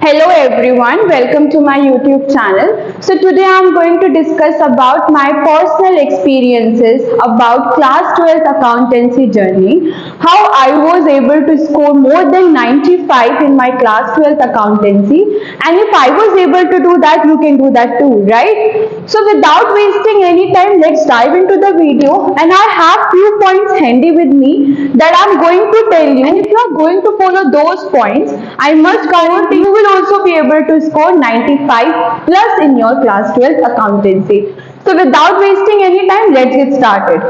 Hello everyone, welcome to my YouTube channel. So today I am going to discuss about my personal experiences about class 12th accountancy journey, how I was able to score more than 95 in my class 12th accountancy, and if I was able to do that, you can do that too, right? So without wasting any time, let's dive into the video, and I have few points handy with me that I am going to tell you, and if you are going to follow those points, I must guarantee you will also be able to score 95 plus in your class 12th accountancy. So without wasting any time, let's get started.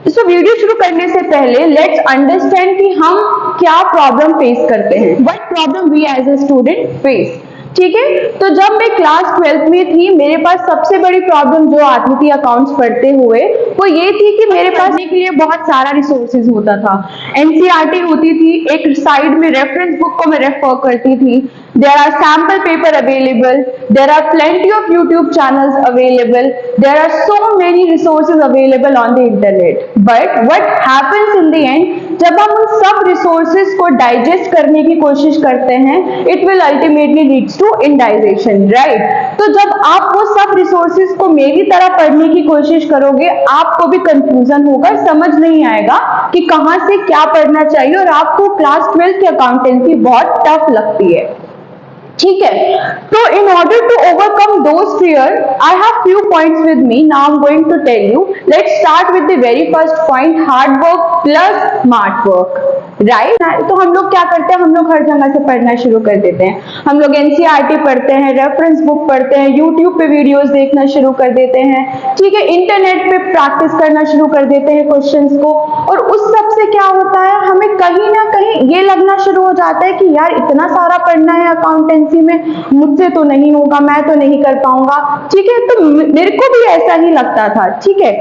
So video शुरू करने से पहले let's understand कि हम क्या problem face करते हैं, what problem we as a student face. ठीक है, तो जब मैं क्लास 12th में थी, मेरे पास सबसे बड़ी प्रॉब्लम जो आती थी अकाउंट्स पढ़ते हुए वो ये थी कि मेरे पास के लिए बहुत सारा रिसोर्सेज होता था। एनसीईआरटी होती थी, एक साइड में रेफरेंस बुक को मैं रेफर करती थी, there are sample paper available, there are plenty of YouTube channels available, there are so many resources available on the internet, but what happens in the end, जब हम उन सब resources को digest करने की कोशिश करते हैं, it will ultimately leads to indigestion, right? तो जब आप वो सब रिसोर्सेज को मेरी तरह पढ़ने की कोशिश करोगे, आपको भी कंफ्यूजन होगा, समझ नहीं आएगा कि कहां से क्या पढ़ना चाहिए और आपको क्लास 12 की अकाउंटेंसी बहुत टफ लगती है। ठीक है, तो in order to overcome those fear, I have few points with me. Now I'm going to tell you. Let's start with the very first point: hard work plus smart work. Right तो हम लोग क्या करते हैं, हम लोग हर जगह से पढ़ना शुरू कर देते हैं। हम लोग एनसीईआरटी पढ़ते हैं, रेफरेंस बुक पढ़ते हैं, यूट्यूब पे वीडियोस देखना शुरू कर देते हैं, ठीक है, इंटरनेट पे प्रैक्टिस करना शुरू कर देते हैं क्वेश्चंस को, और उस सब से क्या होता है, हमें कहीं ना कहीं ये लगना शुरू हो जाता है कि यार इतना सारा पढ़ना है अकाउंटेंसी में, मुझसे तो नहीं होगा, मैं तो नहीं कर पाऊंगा। ठीक है, तो मेरे को भी ऐसा ही लगता था। ठीक है,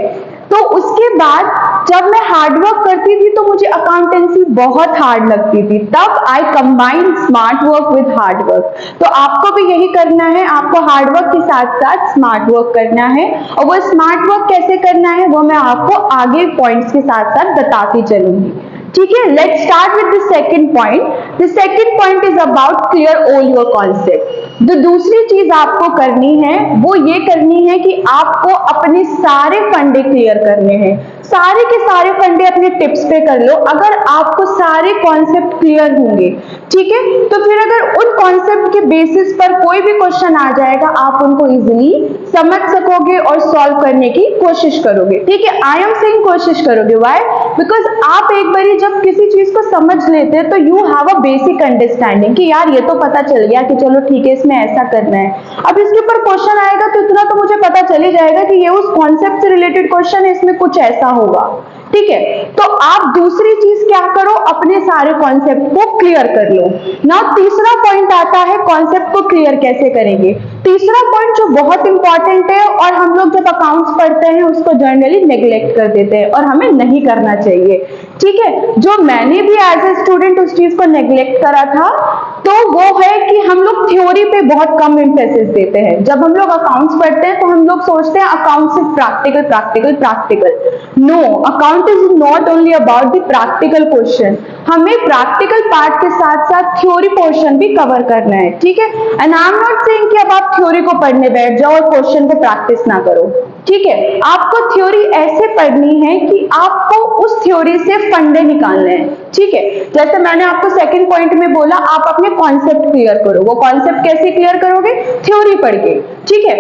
तो उसके बाद जब मैं हार्डवर्क करती थी तो मुझे अकाउंटेंसी बहुत हार्ड लगती थी, तब आई combine smart work with hard work. तो आपको भी यही करना है, आपको हार्डवर्क के साथ साथ स्मार्ट वर्क करना है, और वो स्मार्ट वर्क कैसे करना है वो मैं आपको आगे पॉइंट्स के साथ साथ बताती चलूंगी। ठीक है, let's start with the second point. The second point is about clear all your concept. जो दूसरी चीज आपको करनी है वो ये करनी है कि आपको अपने सारे फंडे क्लियर करने हैं, सारे के सारे फंडे अपने टिप्स पे कर लो। अगर आपको सारे कॉन्सेप्ट क्लियर होंगे, ठीक है, तो फिर अगर उन कॉन्सेप्ट के बेसिस पर कोई भी क्वेश्चन आ जाएगा, आप उनको इजीली समझ सकोगे और सॉल्व करने की कोशिश करोगे। ठीक है, आई एम सेइंग कोशिश करोगे, व्हाई? बिकॉज आप एक बारी जब किसी चीज को समझ लेते हैं तो you have a basic understanding कि यार ये तो पता चल गया कि चलो ठीक है इसमें ऐसा करना है। अब इसके ऊपर क्वेश्चन आएगा तो इतना तो मुझे पता चल ही जाएगा कि ये उस कॉन्सेप्ट से रिलेटेड क्वेश्चन है, इसमें कुछ ऐसा होगा। ठीक है, तो आप दूसरी चीज क्या करो, अपने सारे कॉन्सेप्ट को क्लियर कर लो। नाउ तीसरा पॉइंट आता है कॉन्सेप्ट को क्लियर कैसे करेंगे। तीसरा पॉइंट जो बहुत इंपॉर्टेंट है और हम लोग जब अकाउंट्स पढ़ते हैं उसको जनरली नेग्लेक्ट कर देते हैं और हमें नहीं करना चाहिए। ठीक है, जो मैंने भी एज ए स्टूडेंट उस चीज को नेग्लेक्ट करा था, तो वो है कि हम लोग थ्योरी पे बहुत कम एम्फेसिस देते हैं। जब हम लोग अकाउंट्स पढ़ते हैं तो हम लोग सोचते हैं अकाउंट सिर्फ practical practical practical. No, account is not only about the practical question, हमें प्रैक्टिकल पार्ट के साथ साथ थ्योरी पोर्शन भी कवर करना है। ठीक है, and I am not saying कि अब आप थ्योरी को पढ़ने बैठ जाओ और क्वेश्चन को प्रैक्टिस ना करो। ठीक है, आपको थ्योरी ऐसे पढ़नी है कि आपको उस थ्योरी से फंडे निकालने हैं। ठीक है, जैसे मैंने आपको सेकंड पॉइंट में बोला, आप अपने कॉन्सेप्ट क्लियर करो। वो कॉन्सेप्ट कैसे क्लियर करोगे? थ्योरी पढ़ के। ठीक है,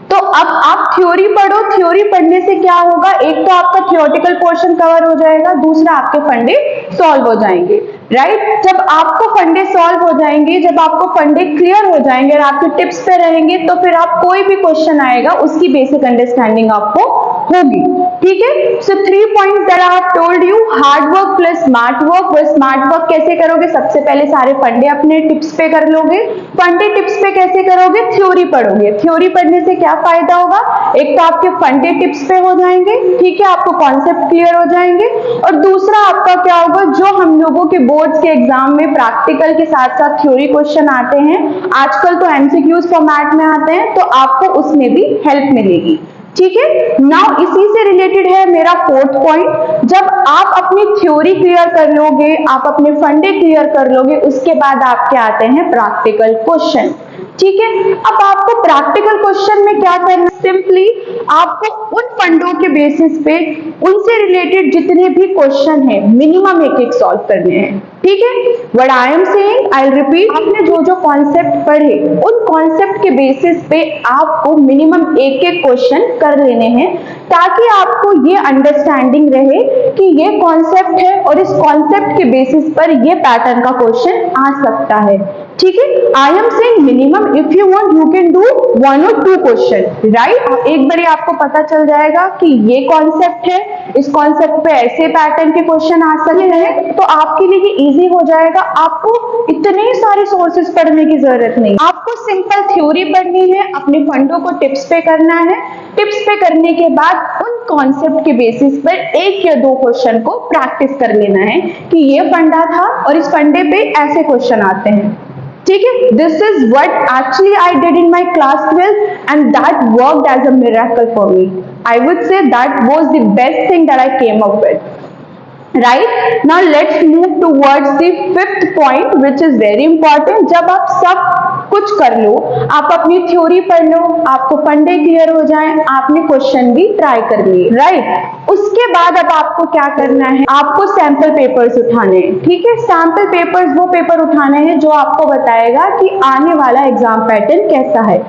तो अब आप थ्योरी पढ़ो। थ्योरी पढ़ने से क्या होगा, एक तो आपका थ्योरेटिकल पोर्शन कवर हो जाएगा, दूसरा आपके फंडे सॉल्व हो जाएंगे। राइट, जब आपको फंडे सॉल्व हो जाएंगे, जब आपको फंडे क्लियर हो जाएंगे और आपके टिप्स पे रहेंगे, तो फिर आप कोई भी क्वेश्चन आएगा उसकी बेसिक अंडरस्टैंडिंग आपको होगी। ठीक है, सो 3 points that I have told you, hard work plus smart work. वो स्मार्ट वर्क कैसे करोगे? सबसे पहले सारे फंडे अपने टिप्स पे कर लोगे। फंडे टिप्स पे कैसे करोगे? थ्योरी पढ़ोगे। थ्योरी पढ़ने से क्या फायदा होगा? एक तो आपके फंडे टिप्स पे हो जाएंगे, ठीक है, आपको कॉन्सेप्ट क्लियर हो जाएंगे, और दूसरा आपका क्या होगा, जो हम लोगों के बोर्ड्स के एग्जाम में प्रैक्टिकल के साथ साथ थ्योरी क्वेश्चन आते हैं, आजकल तो एमसीक्यूज फॉर्मेट में आते हैं, तो आपको उसमें भी हेल्प मिलेगी। ठीक है, नाउ इसी से रिलेटेड है मेरा फोर्थ पॉइंट। जब आप अपनी थ्योरी क्लियर कर लोगे, आप अपने फंडे क्लियर कर लोगे, उसके बाद आपके आते हैं प्रैक्टिकल क्वेश्चन। ठीक है, अब आपको प्रैक्टिकल क्वेश्चन में क्या करना, सिंपली आपको उन फंडों के बेसिस पे उनसे रिलेटेड जितने भी क्वेश्चन है मिनिमम एक एक सॉल्व करने हैं। ठीक है, what I am saying, I will repeat, आपने जो जो कॉन्सेप्ट पढ़े उन कॉन्सेप्ट के बेसिस पे आपको मिनिमम एक एक क्वेश्चन कर लेने हैं, ताकि आपको ये अंडरस्टैंडिंग रहे कि ये कॉन्सेप्ट है और इस कॉन्सेप्ट के बेसिस पर ये पैटर्न का क्वेश्चन आ सकता है। ठीक है, I am saying minimum, if you want you can do 1 or 2 question, right. एक बार आपको पता चल जाएगा कि ये कॉन्सेप्ट है, इस कॉन्सेप्ट पे ऐसे पैटर्न के क्वेश्चन आ सकते हैं, तो आपके लिए ये इजी हो जाएगा। आपको इतने सारे सोर्सेज पढ़ने की जरूरत नहीं, आपको सिंपल थ्योरी पढ़नी है, अपने फंडों को टिप्स पे करना है, टिप्स पे करने के बाद उन कॉन्सेप्ट के बेसिस पर 1 या 2 क्वेश्चन को प्रैक्टिस कर लेना है कि ये फंडा था और इस फंडे पे ऐसे क्वेश्चन आते हैं। ठीक है, this is what actually I did in my class 12 and that worked as a miracle for me. I would say that was the best thing that I came up with. Right, now let's move towards the 5th point, which is very important। जब आप सब कुछ कर लो, आप अपनी theory पढ़ लो, आपको फंडे क्लियर हो जाएं, आपने क्वेश्चन भी ट्राई कर लिए, राइट। उसके बाद अब आपको क्या करना है, आपको सैंपल पेपर्स उठाने हैं। ठीक है, सैंपल पेपर्स वो पेपर उठाने हैं जो आपको बताएगा कि आने वाला एग्जाम पैटर्न कैसा है।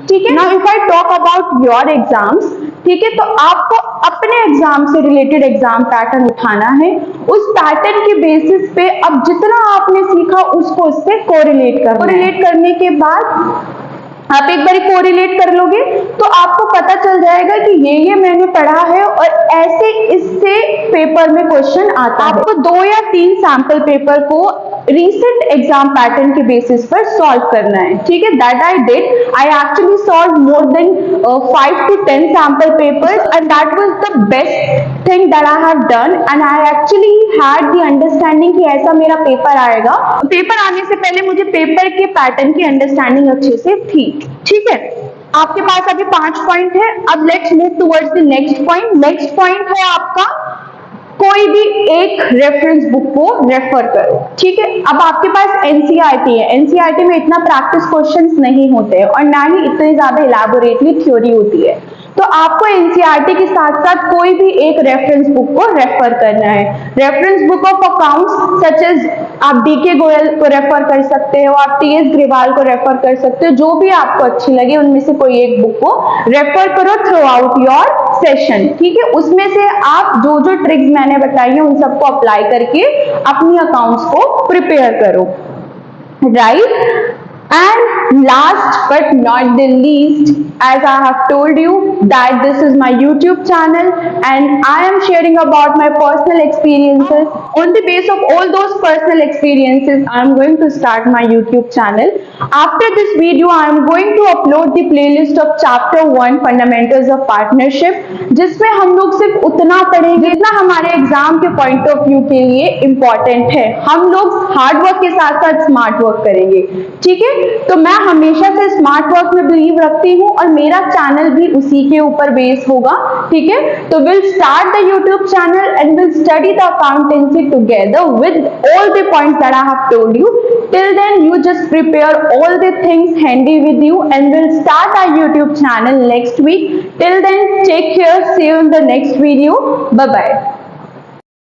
ठीक है, now if I talk about your exams, ठीक है, तो आपको अपने एग्जाम से रिलेटेड एग्जाम पैटर्न उठाना है। उस पैटर्न के बेसिस पे अब जितना आपने सीखा उसको उससे कोरिलेट करना है। कोरिलेट करने के बाद आप एक बार कोरिलेट कर लोगे तो आपको पता चल जाएगा कि ये मैंने पढ़ा है और ऐसे इससे पेपर में क्वेश्चन आता है। आपको 2 या 3 सैंपल पेपर को रीसेंट एग्जाम पैटर्न के बेसिस पर सॉल्व करना है। ठीक है, that I did, I actually solve more than 5 to 10 sample papers and that was the best thing that I have done and I actually had the understanding कि ऐसा मेरा paper आएगा। पेपर आने से पहले मुझे पेपर के पैटर्न की अंडरस्टैंडिंग अच्छे से थी। ठीक है, आपके पास अभी 5 पॉइंट है। अब let's move towards the next point. Next point है आपका कोई भी एक रेफरेंस बुक को रेफर करो। ठीक है, अब आपके पास एनसीईआरटी है, एनसीईआरटी में इतना प्रैक्टिस क्वेश्चंस नहीं होते हैं और ना ही इतनी ज्यादा इलैबोरेटली थ्योरी होती है, तो आपको एनसीईआरटी के साथ साथ कोई भी एक रेफरेंस बुक को रेफर करना है। Reference book of accounts such as आप डीके गोयल को रेफर कर सकते हो, आप टीएस ग्रेवाल को रेफर कर सकते हो, जो भी आपको अच्छी लगे उनमें से कोई एक बुक को रेफर करो थ्रू आउट योर सेशन। ठीक है, उसमें से आप जो जो ट्रिक्स मैंने बताई है उन सबको अप्लाई करके अपनी अकाउंट्स को प्रिपेयर करो, right. And last but not the least, as I have told you that this is my YouTube channel and I am sharing about my personal experiences. On the base of all those personal experiences, I am going to start my YouTube channel. After this video, I am going to upload the playlist of Chapter 1 Fundamentals of Partnership, जिसमें हम लोग सिर्फ उतना पढ़ेंगे जितना हमारे exam के point of view के लिए इम्पोर्टेंट है। हम लोग हार्ड वर्क के साथ साथ स्मार्ट वर्क करेंगे। ठीक है, तो मैं हमेशा से स्मार्ट वर्क में बिलीव रखती हूँ और मेरा चैनल भी उसी के ऊपर बेस होगा। ठीक है, तो will start the YouTube channel and will study the accountancy together with all the points that I have told you. Till then you just prepare all the things handy with you and we'll start our YouTube channel next week. Till then, take care, see you in the next video. Bye bye.